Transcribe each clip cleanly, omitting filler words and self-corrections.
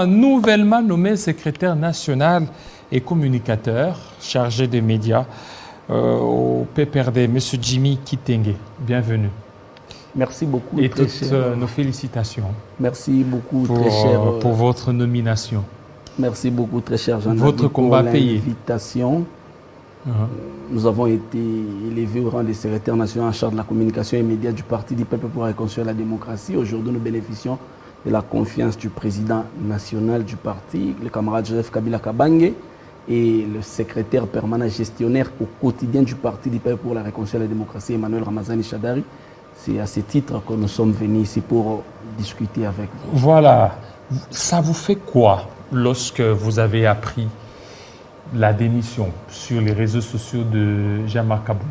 nouvellement nommé secrétaire national et communicateur chargé des médias au PPRD, M. Jimmy Kitenge. Bienvenue. Merci beaucoup. Et toutes nos félicitations. Merci beaucoup, très cher. Pour votre nomination. Merci beaucoup, très cher Jean-Nabi. Votre combat payé. L'invitation. Nous avons été élevés au rang des secrétaires nationaux en charge de la communication et médias du Parti du Peuple pour reconstruire la démocratie. Aujourd'hui, nous bénéficions de la confiance du président national du parti, le camarade Joseph Kabila Kabange, et le secrétaire permanent gestionnaire au quotidien du Parti du Peuple pour la reconstruction de la démocratie, Emmanuel Ramazani Chadari. C'est à ce titre que nous sommes venus ici pour discuter avec vous. Voilà. Ça vous fait quoi lorsque vous avez appris la démission sur les réseaux sociaux de Jean-Marc Kabound?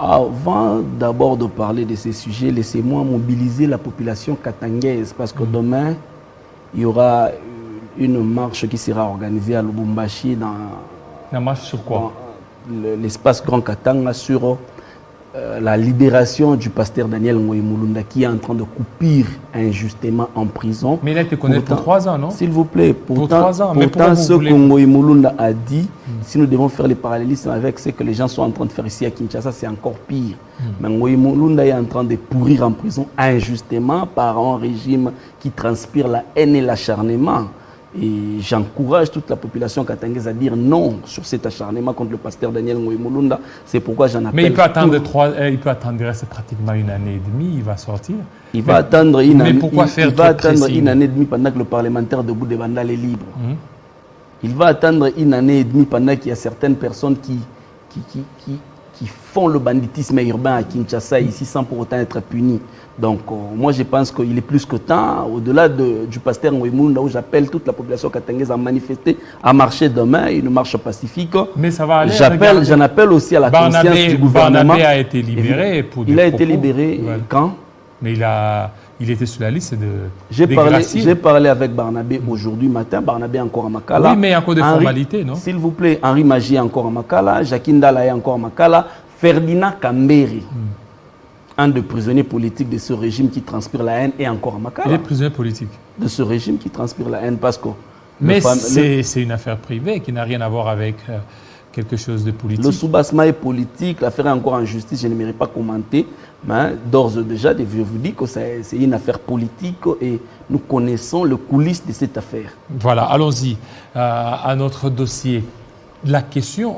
Avant d'abord de parler de ces sujets, laissez-moi mobiliser la population katangaise parce que demain, il y aura une marche qui sera organisée à Lubumbashi dans la marche sur quoi? L'espace Grand Katanga sur la libération du pasteur Daniel Ngoï Mulunda qui est en train de couper injustement en prison. Mais il a été condamné pour 3 ans, non? S'il vous plaît, pour 3 ans. Pourtant ce que Ngoï Mulunda a dit, si nous devons faire les parallélismes avec ce que les gens sont en train de faire ici à Kinshasa, c'est encore pire. Mais Ngoï Mulunda est en train de pourrir en prison injustement par un régime qui transpire la haine et l'acharnement. Et j'encourage toute la population katangaise à dire non sur cet acharnement contre le pasteur Daniel Ngoï Mulunda. C'est pourquoi j'en appelle. Mais il peut attendre reste pratiquement 1 année et demie, il va sortir. Il va attendre une année. Mais pourquoi faire il va attendre 1 année et demie pendant que le parlementaire de Boudébandal est libre. Il va attendre 1 année et demie pendant qu'il y a certaines personnes qui font le banditisme urbain à Kinshasa ici sans pour autant être punis. Donc moi je pense qu'il est plus que temps, au-delà du pasteur Ngoï Mulunda, où j'appelle toute la population katangaise à manifester, à marcher demain, une marche pacifique. Mais ça va aller. J'en appelle aussi à la conscience du gouvernement. Barnabé a été libéré pour des Il a été libéré quand? Mais il était sur la liste de. J'ai parlé avec Barnabé aujourd'hui matin. Barnabé est encore à Makala. Oui, mais il y a encore des formalités, non? S'il vous plaît, Henri Magie est encore à Makala, Jacques Ndala est encore à Makala, Ferdinand Kamberi, un des prisonniers politiques de ce régime qui transpire la haine, est encore à Makala. Il est prisonnier politique. De ce régime qui transpire la haine parce que. Mais c'est une affaire privée qui n'a rien à voir avec quelque chose de politique. Le soubassement est politique, l'affaire est encore en justice, je n'aimerais pas commenter, mais d'ores et déjà, je vous dis que c'est une affaire politique et nous connaissons le coulisses de cette affaire. Voilà, allons-y à notre dossier. La question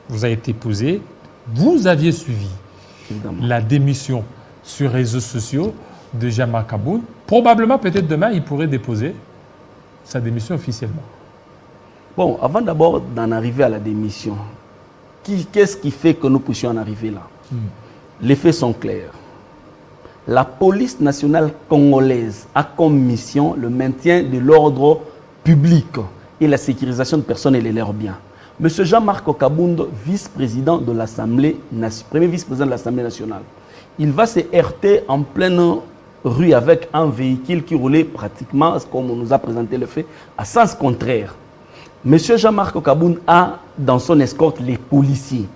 vous a été posée, vous aviez suivi la démission sur les réseaux sociaux de Jean-Marc Kabound. Probablement, peut-être demain, il pourrait déposer sa démission officiellement. Bon, avant d'abord d'en arriver à la démission, qu'est-ce qui fait que nous puissions en arriver là? Les faits sont clairs. La police nationale congolaise a comme mission le maintien de l'ordre public et la sécurisation de personnes et de leurs biens. Monsieur Jean-Marc Kabound, vice-président de l'Assemblée, premier vice-président de l'Assemblée nationale, il va se heurter en pleine rue avec un véhicule qui roulait pratiquement, comme on nous a présenté le fait, à sens contraire. Monsieur Jean-Marc Kabound a dans son escorte les policiers.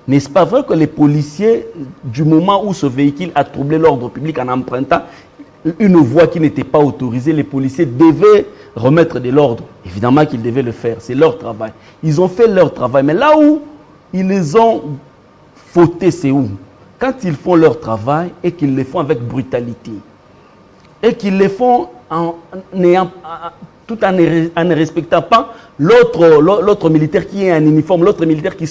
N'est-ce pas vrai que les policiers, du moment où ce véhicule a troublé l'ordre public en empruntant une voie qui n'était pas autorisée, les policiers devaient remettre de l'ordre. Évidemment qu'ils devaient le faire, c'est leur travail. Ils ont fait leur travail, mais là où ils les ont fautés, c'est où? Quand ils font leur travail et qu'ils le font avec brutalité, et qu'ils le font tout en ne respectant pas l'autre militaire qui est en uniforme, l'autre militaire qui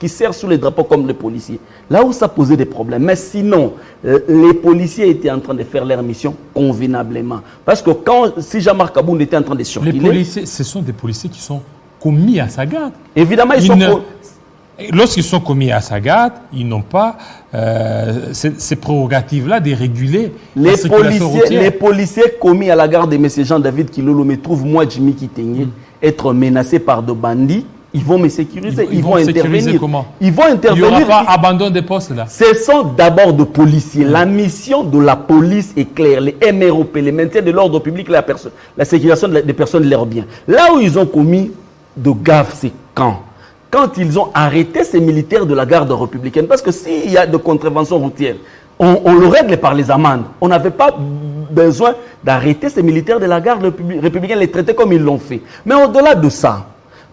sert sous les drapeaux comme les policiers. Là où ça posait des problèmes. Mais sinon, les policiers étaient en train de faire leur mission convenablement. Parce que si Jean-Marc Kabound était en train de circuler... Les policiers, ce sont des policiers qui sont commis à sa garde. Évidemment, lorsqu'ils sont commis à sa garde, ils n'ont pas ces prérogatives-là de réguler la circulation routière. Les policiers commis à la garde de M. Jean-David Kilolo me trouvent, moi, Jimmy Kitenge, être menacés par des bandits. Ils vont me sécuriser. Ils vont intervenir. Comment? Ils vont intervenir. Il n'y aura pas abandon des postes là. Ce sont d'abord des policiers. La mission de la police est claire. Les MROP, les maintiens de l'ordre public, la sécurisation des personnes et leurs biens. Là où ils ont commis de gaffes, c'est quand ils ont arrêté ces militaires de la garde républicaine. Parce que s'il y a de contraventions routières, on le règle par les amendes. On n'avait pas besoin d'arrêter ces militaires de la garde républicaine, les traiter comme ils l'ont fait. Mais au-delà de ça,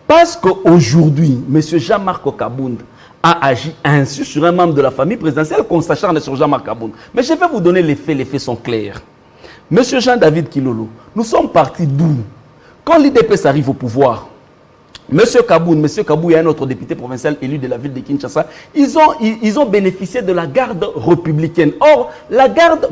parce qu'aujourd'hui, M. Jean-Marc Kabound a agi ainsi sur un membre de la famille présidentielle qu'on s'acharne sur Jean-Marc Kabound. Mais je vais vous donner les faits sont clairs. M. Jean-David Kilolo, nous sommes partis d'où? Quand l'IDPS arrive au pouvoir, M. Kabound et un autre député provincial élu de la ville de Kinshasa, ils ont bénéficié de la garde républicaine. Or, la garde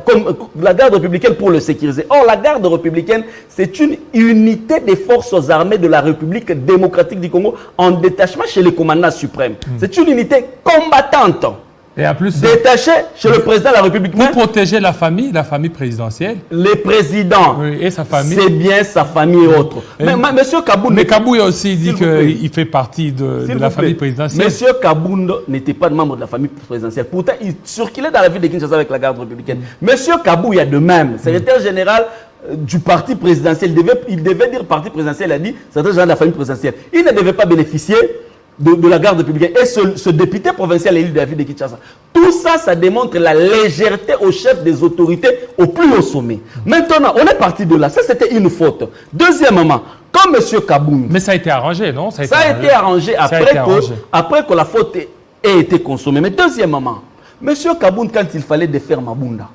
républicaine pour le sécuriser. Or, la garde républicaine, c'est une unité des forces armées de la République démocratique du Congo en détachement chez les commandants suprêmes. C'est une unité combattante. Et en plus, détaché chez le président de la République. Vous protégez la famille présidentielle. Les présidents. Oui, et sa famille. C'est bien sa famille et autres. Mais M. Kabound. Mais Kabound a aussi dit qu'il fait partie de la famille présidentielle. M. Kabound n'était pas membre de la famille présidentielle. Pourtant, il circulait dans la ville de Kinshasa avec la garde républicaine. M. Kabound, il y a de même. Secrétaire général du parti présidentiel. Il devait dire parti présidentiel, il a dit secrétaire général de la famille présidentielle. Il ne devait pas bénéficier de la garde républicaine. Et ce député provincial élu de la ville de Kinshasa. Tout ça, ça démontre la légèreté au chef des autorités au plus haut sommet. Maintenant, on est parti de là. Ça, c'était une faute. Deuxièmement, comme M. Kabound... Mais ça a été arrangé, non? Ça a été arrangé après que la faute ait été consommée. Mais deuxièmement, M. Kabound, quand il fallait défaire Mabunda,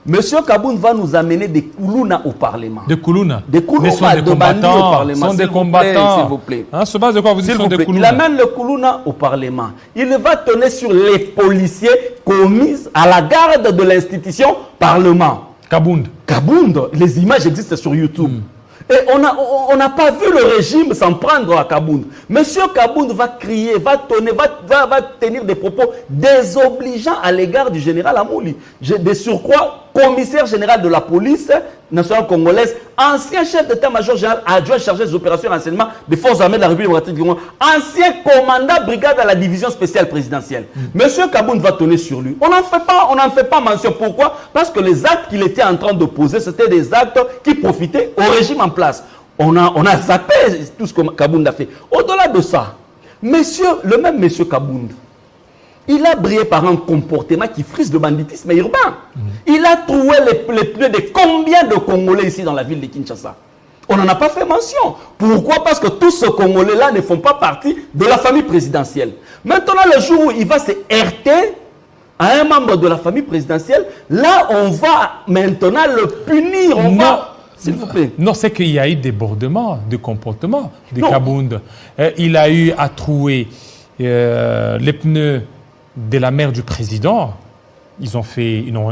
M. Kabound va nous amener des Koulouna au Parlement. Des Koulouna? Des Koulouna, sont des combattants. Au Parlement. Sont des combattants. S'il vous plaît. Hein, sur base de quoi vous dites sont des Koulouna? Il amène le Koulouna au Parlement. Il va tenir sur les policiers commis à la garde de l'institution Parlement. Kabound. Kabound. Les images existent sur YouTube. Et on n'a pas vu le régime s'en prendre à Kabound. Monsieur Kabound va crier, va tonner, va tenir des propos désobligeants à l'égard du général Amouli. De surcroît, commissaire général de la police nationale congolaise, ancien chef d'état-major général adjoint chargé des opérations de renseignement des forces armées de la République démocratique du Congo, ancien commandant brigade à la division spéciale présidentielle. Monsieur Kabound va tonner sur lui. On n'en fait pas mention. Pourquoi? Parce que les actes qu'il était en train de poser, c'était des actes qui profitaient au régime en place. On a zappé tout ce que Kabound a fait. Au-delà de ça, le même monsieur Kabound, il a brillé par un comportement qui frise le banditisme urbain. Il a trouvé les pneus de combien de Congolais ici dans la ville de Kinshasa? On n'en a pas fait mention. Pourquoi? Parce que tous ces Congolais-là ne font pas partie de la famille présidentielle. Maintenant, le jour où il va se heurter à un membre de la famille présidentielle, là, on va maintenant le punir. S'il vous plaît. Non, c'est qu'il y a eu débordement de comportement de Kabound. Il a eu à trouer les pneus de la mère du président. Ils n'ont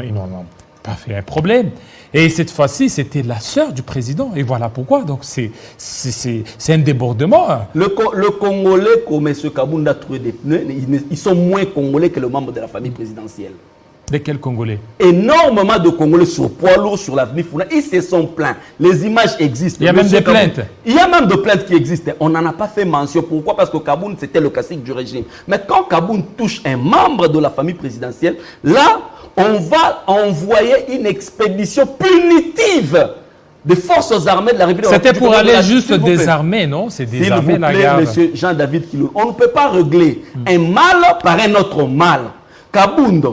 pas fait un problème. Et cette fois-ci, c'était la sœur du président. Et voilà pourquoi. Donc, c'est un débordement. Le Congolais, comme M. Kabound a trouvé des pneus, ils sont moins Congolais que le membre de la famille présidentielle. De quel Congolais? Énormément de Congolais sur poids lourd, sur l'avenue Founa. Ils se sont plaints. Les images existent. Il y a même des plaintes. Il y a même des plaintes qui existent. On n'en a pas fait mention. Pourquoi? Parce que Kabound, c'était le classique du régime. Mais quand Kabound touche un membre de la famille présidentielle, là, on va envoyer une expédition punitive des forces armées de la République. C'était pour aller juste désarmer, non? C'est désarmer la garde. Monsieur Jean-David Kilolo, on ne peut pas régler un mal par un autre mal. Kabound,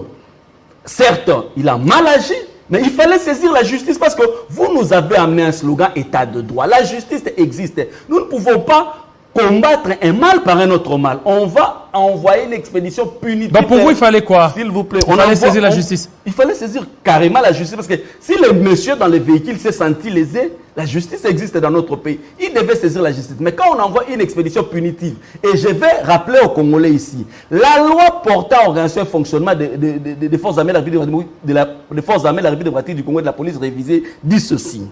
certes, il a mal agi, mais il fallait saisir la justice parce que vous nous avez amené un slogan État de droit. La justice existe. Nous ne pouvons pas combattre un mal par un autre mal. On va envoyer une expédition punitive. Donc pour vous, il fallait quoi? S'il vous plaît. Il fallait saisir la justice. Il fallait saisir carrément la justice parce que si le monsieur dans les véhicules s'est senti lésé, la justice existe dans notre pays. Il devait saisir la justice. Mais quand on envoie une expédition punitive, et je vais rappeler aux Congolais ici, la loi portant organisation et fonctionnement des forces armées de la République démocratique du Congo et de la police révisée dit ceci.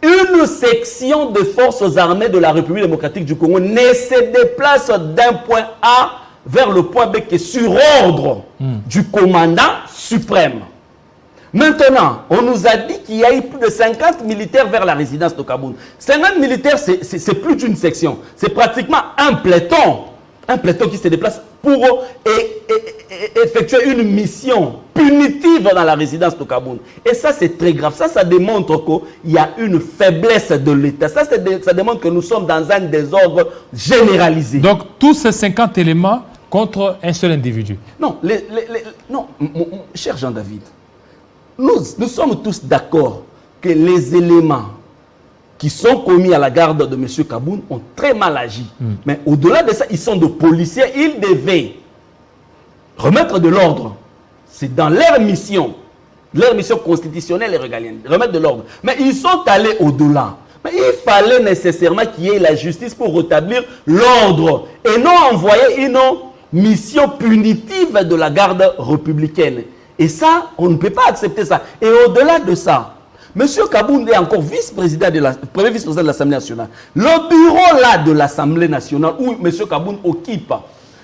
Une section de forces armées de la République démocratique du Congo ne se déplace d'un point A vers le point B que sur ordre du commandant suprême. Maintenant, on nous a dit qu'il y a eu plus de 50 militaires vers la résidence de Kabound. 50 militaires, c'est plus d'une section. C'est pratiquement un peloton qui se déplace pour effectuer une mission punitive dans la résidence de Kabound. Et ça, c'est très grave. Ça démontre qu'il y a une faiblesse de l'État. Ça démontre que nous sommes dans un désordre généralisé. Donc, tous ces 50 éléments contre un seul individu. Non, non, cher Jean-David, nous sommes tous d'accord que les éléments qui sont commis à la garde de M. Kaboun ont très mal agi. Mais au-delà de ça, ils sont de policiers, ils devaient remettre de l'ordre. C'est dans leur mission constitutionnelle et régalienne, remettre de l'ordre. Mais ils sont allés au-delà. Mais il fallait nécessairement qu'il y ait la justice pour rétablir l'ordre et non envoyer une mission punitive de la garde républicaine. Et ça, on ne peut pas accepter ça. Et au-delà de ça, M. Kaboun est encore premier vice-président de l'Assemblée nationale. Le bureau là de l'Assemblée nationale où M. Kaboun occupe,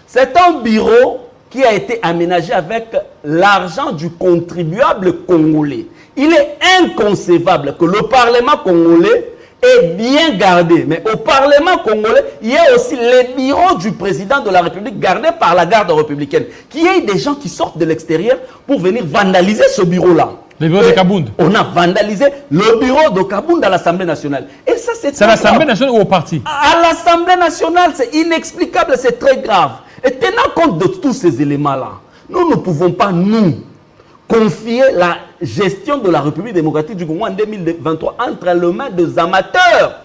c'est un bureau qui a été aménagé avec l'argent du contribuable congolais. Il est inconcevable que le Parlement congolais est bien gardé. Mais au Parlement congolais, il y a aussi les bureaux du président de la République gardés par la garde républicaine. Qu'il y ait des gens qui sortent de l'extérieur pour venir vandaliser ce bureau-là. Le bureau de Kaboun. On a vandalisé le bureau de Kaboun dans l'Assemblée nationale. Et ça, c'est à l'Assemblée nationale ou au parti? À l'Assemblée nationale, c'est inexplicable, c'est très grave. Et tenant compte de tous ces éléments-là, nous ne pouvons pas, nous, confier la gestion de la République démocratique du Congo en 2023 entre les mains des amateurs,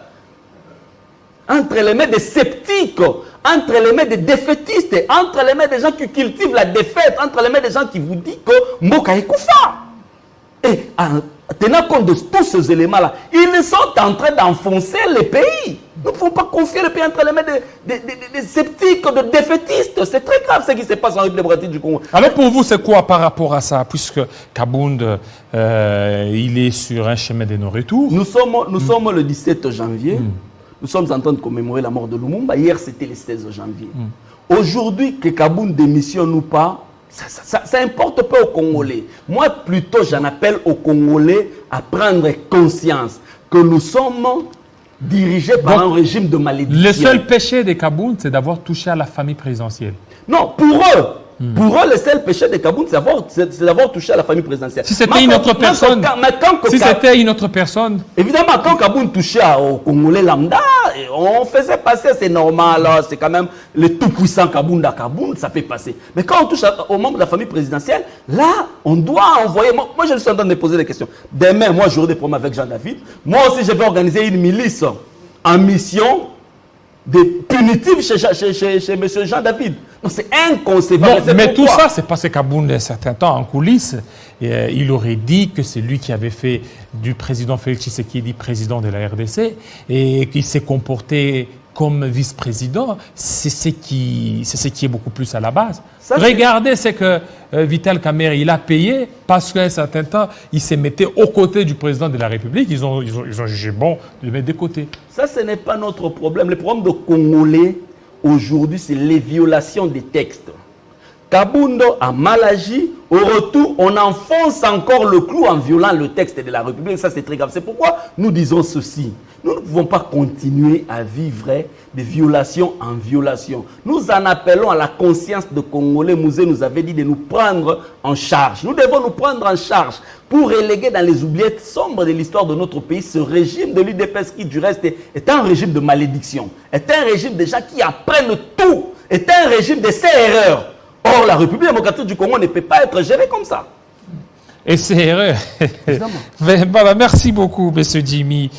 entre les mains des sceptiques, entre les mains des défaitistes, entre les mains des gens qui cultivent la défaite, entre les mains des gens qui vous disent que Mboka Ekoufa. Et en tenant compte de tous ces éléments-là, ils sont en train d'enfoncer les pays. Nous ne pouvons pas confier le pays entre les mains des sceptiques, de défaitistes. C'est très grave ce qui se passe en République démocratique du Congo. Alors pour vous, c'est quoi par rapport à ça? Puisque Kaboun, il est sur un chemin de non-retour. Nous sommes le 17 janvier. Nous sommes en train de commémorer la mort de Lumumba. Hier, c'était le 16 janvier. Aujourd'hui, que Kaboun démissionne ou pas, ça importe pas aux Congolais. Moi, plutôt, j'en appelle aux Congolais à prendre conscience que nous sommes dirigés par un régime de malédiction. Le seul péché de Kaboun, c'est d'avoir touché à la famille présidentielle. Non, pour eux, le seul péché de Kaboun, c'est d'avoir touché à la famille présidentielle. Si c'était une autre personne, évidemment, quand Kaboun touchait au Congolais lambda, on faisait passer, c'est normal, c'est quand même le tout-puissant Kaboun, ça peut passer. Mais quand on touche aux membres de la famille présidentielle, là, on doit envoyer... Moi, je suis en train de poser des questions. Demain, moi, j'aurai des problèmes avec Jean-David. Moi aussi, je vais organiser une milice en mission de punitive chez M. Jean-David. Non, c'est inconcevable. Non, mais tout ça, c'est parce que Kaboun, un certain temps, en coulisses, il aurait dit que c'est lui qui avait fait du président Félix Tshisekedi président de la RDC et qu'il s'est comporté comme vice-président. C'est ce qui est beaucoup plus à la base. Ça, regardez, c'est que Vital Kamerhe, il a payé parce qu'à un certain temps, il s'est mis aux côtés du président de la République. Ils ont jugé bon de le mettre de côté. Ça, ce n'est pas notre problème. Le problème de Congolais, aujourd'hui, c'est les violations des textes. Kabundo a mal agi. Au retour, on enfonce encore le clou en violant le texte de la République. Ça, c'est très grave. C'est pourquoi nous disons ceci. Nous ne pouvons pas continuer à vivre de violation en violation. Nous en appelons à la conscience de Congolais. Mouzé nous avait dit de nous prendre en charge. Nous devons nous prendre en charge pour reléguer dans les oubliettes sombres de l'histoire de notre pays ce régime de l'UDPS qui, du reste, est un régime de malédiction, est un régime de gens qui apprennent tout, est un régime de ses erreurs. Or, la République démocratique du Congo ne peut pas être gérée comme ça. Et c'est erreur. Voilà, merci beaucoup, M. Jimmy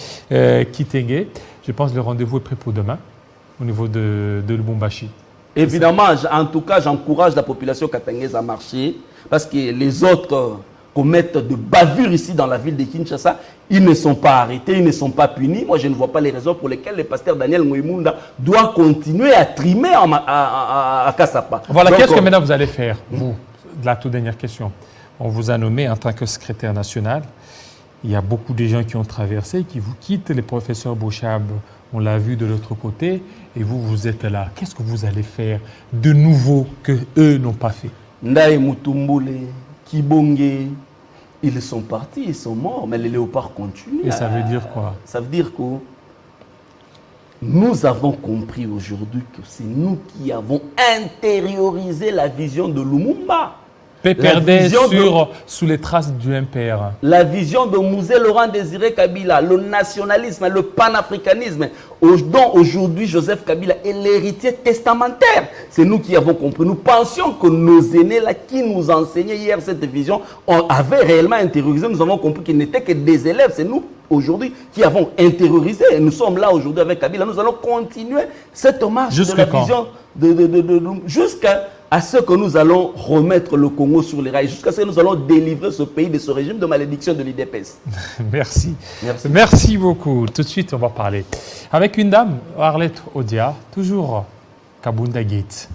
Kitenge. Je pense que le rendez-vous est prêt pour demain, au niveau de Lubumbashi. Évidemment, en tout cas, j'encourage la population katangaise à marcher, parce que les autres commettent de bavures ici dans la ville de Kinshasa. Ils ne sont pas arrêtés, ils ne sont pas punis. Moi, je ne vois pas les raisons pour lesquelles le pasteur Daniel Ngoïmunda doit continuer à trimer à Kassapa. Voilà, qu'est-ce que maintenant vous allez faire, vous? La toute dernière question. On vous a nommé en tant que secrétaire national. Il y a beaucoup de gens qui ont traversé, qui vous quittent. Le professeur Bouchab, on l'a vu de l'autre côté. Et vous, vous êtes là. Qu'est-ce que vous allez faire de nouveau que eux n'ont pas fait? Ndaï Mutumbule, Kibonge, ils sont partis, ils sont morts, mais les léopards continuent. Et ça veut dire quoi? Ça veut dire que nous avons compris aujourd'hui que c'est nous qui avons intériorisé la vision de Lumumba. perdait sous les traces du MPR. La vision de Mouzé Laurent Désiré Kabila, le nationalisme, le panafricanisme, dont aujourd'hui Joseph Kabila est l'héritier testamentaire. C'est nous qui avons compris. Nous pensions que nos aînés là, qui nous enseignaient hier cette vision, avaient réellement intériorisé. Nous avons compris qu'ils n'étaient que des élèves. C'est nous aujourd'hui qui avons intériorisé. Et nous sommes là aujourd'hui avec Kabila. Nous allons continuer cette marche de la vision jusqu'à ce que nous allons remettre le Congo sur les rails, jusqu'à ce que nous allons délivrer ce pays de ce régime de malédiction de l'IDPS. Merci. Merci beaucoup. Tout de suite, on va parler avec une dame, Arlette Odia, toujours Kabunda Gate.